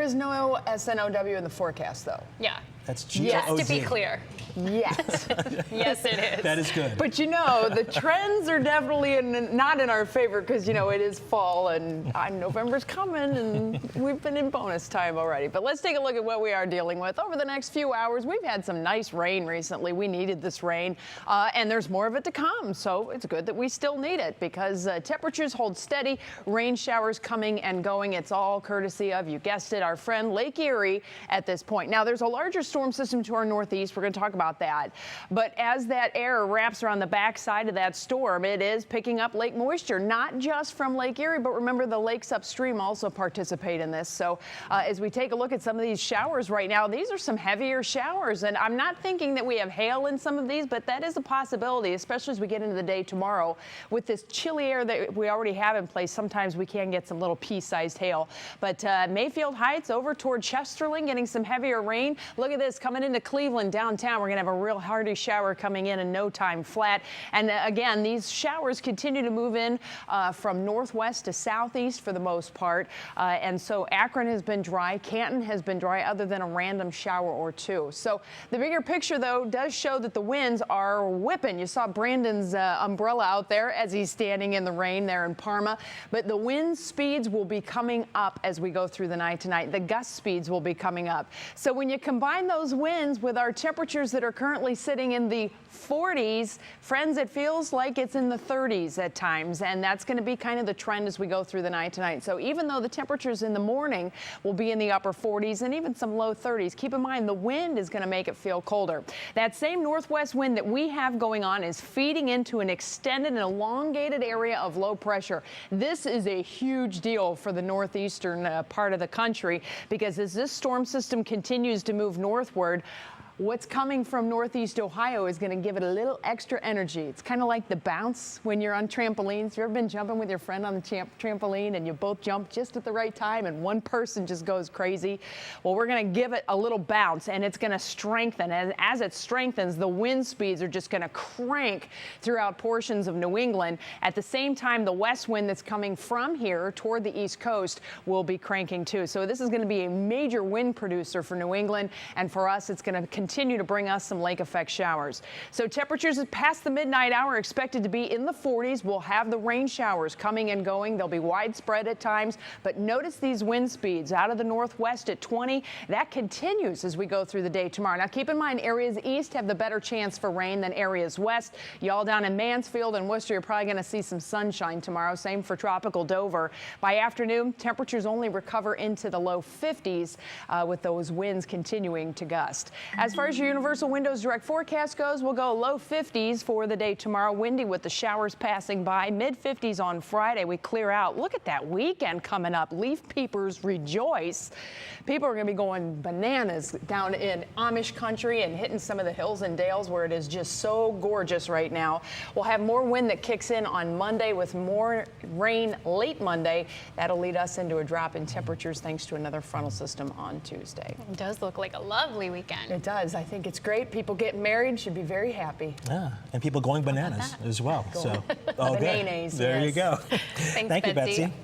is no SNOW in the forecast, though. Yeah. That's Yes. G-O-O-Z. Just to be clear. Yes. Yes, it is. That is good. But you know, the trends are definitely not in our favor because, you know, it is fall and November's coming and we've been in bonus time already. But let's take a look at what we are dealing with over the next few hours. We've had some nice rain recently. We needed this rain and there's more of it to come. So it's good that we still need it because temperatures hold steady. Rain showers coming and going. It's all courtesy of, you guessed it, our friend Lake Erie at this point. Now, there's a larger storm system to our northeast. We're going to talk about that. But as that air wraps around the backside of that storm, it is picking up lake moisture, not just from Lake Erie, but remember the lakes upstream also participate in this. So as we take a look at some of these showers right now, these are some heavier showers. And I'm not thinking that we have hail in some of these, but that is a possibility, especially as we get into the day tomorrow. With this chilly air that we already have in place, sometimes we can get some little pea-sized hail. But Mayfield Heights over toward Chesterland, getting some heavier rain. Look at this coming into Cleveland downtown. We're going to have a real hearty shower coming in no time flat. And again, these showers continue to move in from northwest to southeast for the most part. And so Akron has been dry. Canton has been dry other than a random shower or two. So the bigger picture, though, does show that the winds are whipping. You saw Brandon's umbrella out there as he's standing in the rain there in Parma. But the wind speeds will be coming up as we go through the night tonight. The gust speeds will be coming up. So when you combine those winds with our temperatures that are currently sitting in the 40s, friends, it feels like it's in the 30s at times, and that's going to be kind of the trend as we go through the night tonight. So even though the temperatures in the morning will be in the upper 40s and even some low 30s, keep in mind the wind is going to make it feel colder. That same northwest wind that we have going on is feeding into an extended and elongated area of low pressure. This is a huge deal for the northeastern part of the country because as this storm system continues to move northward, what's coming from northeast Ohio is going to give it a little extra energy. It's kind of like the bounce when you're on trampolines. You ever been jumping with your friend on the trampoline and you both jump just at the right time and one person just goes crazy? Well, we're going to give it a little bounce and it's going to strengthen. And as it strengthens, the wind speeds are just going to crank throughout portions of New England. At the same time, the west wind that's coming from here toward the east coast will be cranking too. So this is going to be a major wind producer for New England, and for us, it's going to continue to bring us some lake effect showers. So temperatures past the midnight hour expected to be in the 40s. We'll have the rain showers coming and going. They'll be widespread at times, but notice these wind speeds out of the northwest at 20. That continues as we go through the day tomorrow. Now keep in mind, areas east have the better chance for rain than areas west. Y'all down in Mansfield and Worcester, you're probably going to see some sunshine tomorrow. Same for tropical Dover. By afternoon, temperatures only recover into the low 50s with those winds continuing to gust. As far as your Universal Windows direct forecast goes, we'll go low 50s for the day tomorrow. Windy with the showers passing by. Mid 50s on Friday. We clear out. Look at that weekend coming up. Leaf peepers rejoice. People are going to be going bananas down in Amish country and hitting some of the hills and dales where it is just so gorgeous right now. We'll have more wind that kicks in on Monday with more rain late Monday. That'll lead us into a drop in temperatures thanks to another frontal system on Tuesday. It does look like a lovely weekend. It does. I think it's great. People getting married should be very happy. Yeah, and people going bananas as well. So, Bananas, there you yes. go. Thanks, Thank you, Betsy. Betsy.